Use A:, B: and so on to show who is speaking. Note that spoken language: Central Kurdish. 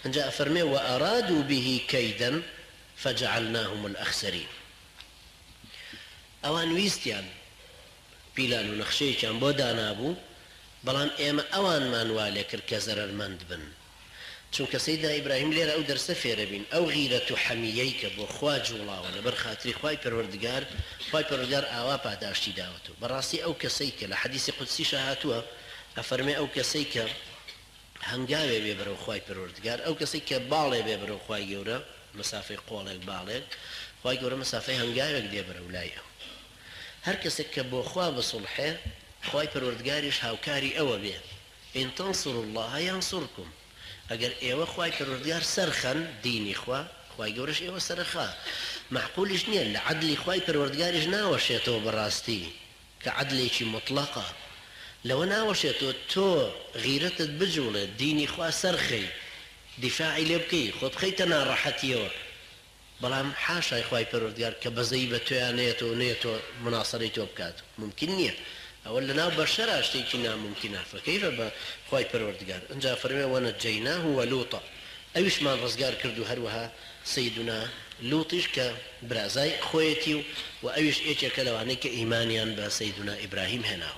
A: انجا فرمي وأرادوا به كيدا فجعلناهم الأخسرين. ئەوان ویستیان پیلان و نەخشەیەکیان بۆ دانابوو، بەڵام ئێمە ئەوانمان وا لێ کرد کە زەرەرمەند بن. چونکە سەیدنا ئیبراهیم لێرە ئەو دەرسە فێرە بین، ئەو غیرەت و حەمیەی کە بۆ خوا جوڵاوە لەبەر خاتری خوای پەروەردگار ئاوا پاداشتی داوەتەوە. بەڕاستی ئەو کەسەی کە لە حەدیسی قودسیش هاتووە ئەفەرمێ ئەو کەسەی کە هەنگاوێ بێ بەرەو خوای پەروەردگار، ئەو کەسەی کە باڵێ بێ بەرەو خوای گەورە، مەسافەی قۆڵێک باڵێک، خوای گەورە مەسافەی هەنگاوێک دێ بەرەو لای ئەو. هەر کەسێک کە بۆ خوا بسوڵحێ، خوای پەروەردگاریش هاوکاری ئەوە بێ. ئین تەنصروا الله یەنصرکم. ئەگەر ئێوە خوای پەروەردگار سەرخەن دینی خوا، خوای گەورەش ئێوە سەرخا. معقولیش نییە لە عەدلی خوای پەروەردگاریش ناوەشێتەوە بەڕاستی کە عەدلێکی مطلقە، لەوە ناوەشێتەوە تۆ غیرەتت بجوڵێت دینی خوا سەرخەی دیفاعی لێ بکەی خۆ بخەیتە ناڕەحەتیەوە، بەڵام حاشای خوای پەروەردگار کە بەزەی بە تۆیان نێتەوە مناسەڕەی تۆ بکات، ممکن نییە. ئەوە لەناو بەشەرا شتێکی ناممکنە، فەکەیفە بە خوای پەروەردگار. ئەنجا فەرمێ وەنەجەیناه وەلووطا، ئەویشمان ڕزگار کرد و هەروەها سەیدنا لووتیش کە برازای خۆیەتی و ئەویش ئێکێکە لەوانەی کە ئیمانیان بە سەیدنا ئیبراهیم هێناوە.